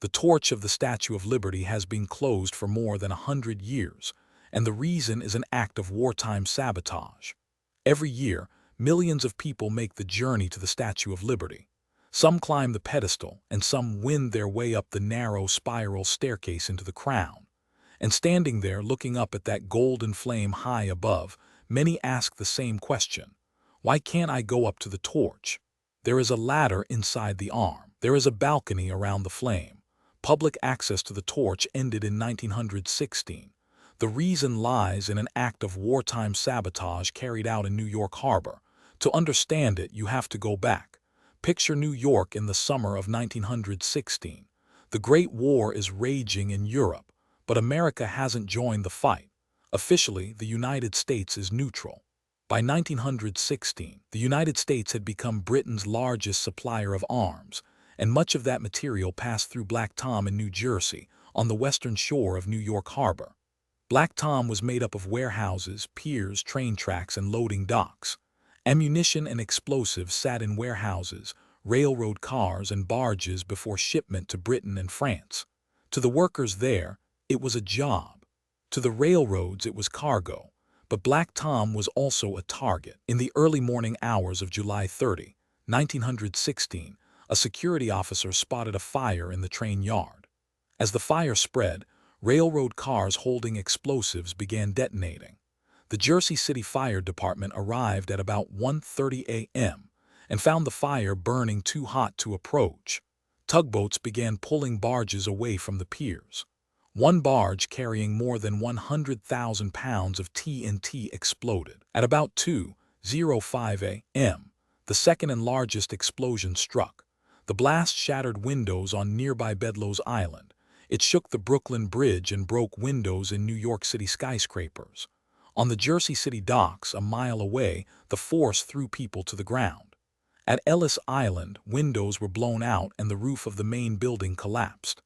The torch of the Statue of Liberty has been closed for more than 100 years, and the reason is an act of wartime sabotage. Every year, millions of people make the journey to the Statue of Liberty. Some climb the pedestal, and some win their way up the narrow spiral staircase into the crown. And standing there looking up at that golden flame high above, many ask the same question: why can't I go up to the torch? There is a ladder inside the arm. There is a balcony around the flame. Public access to the torch ended in 1916. The reason lies in an act of wartime sabotage carried out in New York Harbor. To understand it, you have to go back. Picture New York in the summer of 1916. The Great War is raging in Europe, but America hasn't joined the fight. Officially, the United States is neutral. By 1916, the United States had become Britain's largest supplier of arms, and much of that material passed through Black Tom in New Jersey, on the western shore of New York Harbor. Black Tom was made up of warehouses, piers, train tracks, and loading docks. Ammunition and explosives sat in warehouses, railroad cars, and barges before shipment to Britain and France. To the workers there, it was a job. To the railroads, it was cargo. But Black Tom was also a target. In the early morning hours of July 30, 1916, a security officer spotted a fire in the train yard. As the fire spread, railroad cars holding explosives began detonating. The Jersey City Fire Department arrived at about 1:30 a.m. and found the fire burning too hot to approach. Tugboats began pulling barges away from the piers. One barge carrying more than 100,000 pounds of TNT exploded. At about 2:05 a.m., the second and largest explosion struck. The blast shattered windows on nearby Ellis Island. It shook the Brooklyn Bridge and broke windows in New York City skyscrapers. On the Jersey City docks, a mile away, the force threw people to the ground. At Ellis Island, windows were blown out and the roof of the main building collapsed.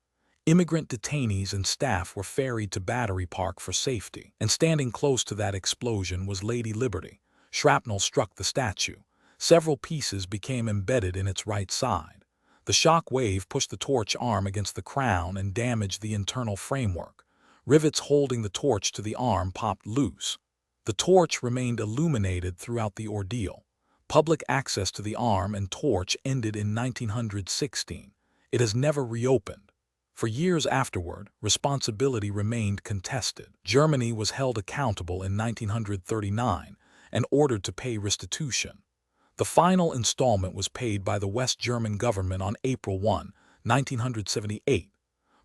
Immigrant detainees and staff were ferried to Battery Park for safety. And standing close to that explosion was Lady Liberty. Shrapnel struck the statue. Several pieces became embedded in its right side. The shock wave pushed the torch arm against the crown and damaged the internal framework. Rivets holding the torch to the arm popped loose. The torch remained illuminated throughout the ordeal. Public access to the arm and torch ended in 1916. It has never reopened. For years afterward, responsibility remained contested. Germany was held accountable in 1939 and ordered to pay restitution. The final installment was paid by the West German government on April 1, 1978.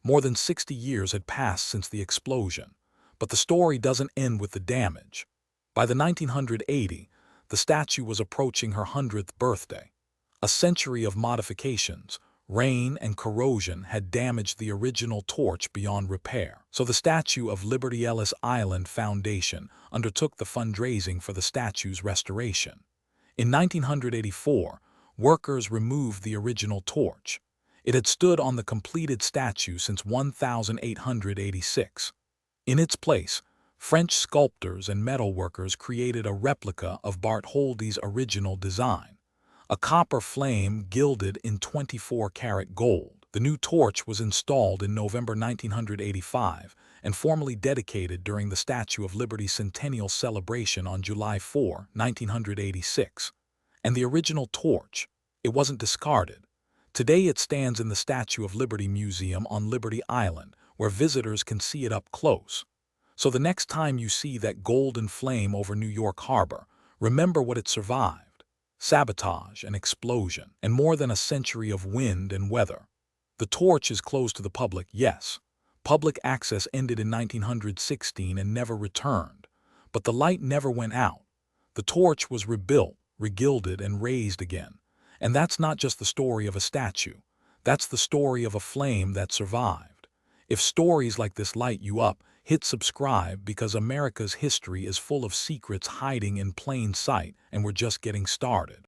More than 60 years had passed since the explosion, but the story doesn't end with the damage. By the 1980, the statue was approaching her 100th birthday. A century of modifications, rain, and corrosion had damaged the original torch beyond repair. So the Statue of Liberty Ellis Island Foundation undertook the fundraising for the statue's restoration. In 1984, workers removed the original torch. It had stood on the completed statue since 1886. In its place, French sculptors and metalworkers created a replica of Bartholdi's original design, a copper flame gilded in 24-karat gold. The new torch was installed in November 1985 and formally dedicated during the Statue of Liberty Centennial celebration on July 4, 1986. And the original torch, it wasn't discarded. Today it stands in the Statue of Liberty Museum on Liberty Island, where visitors can see it up close. So the next time you see that golden flame over New York Harbor, remember what it survived: sabotage and explosion, and more than a century of wind and weather. The torch is closed to the public, yes. Public access ended in 1916 and never returned. But the light never went out. The torch was rebuilt, regilded, and raised again. And that's not just the story of a statue. That's the story of a flame that survived. If stories like this light you up, hit subscribe, because America's history is full of secrets hiding in plain sight, and we're just getting started.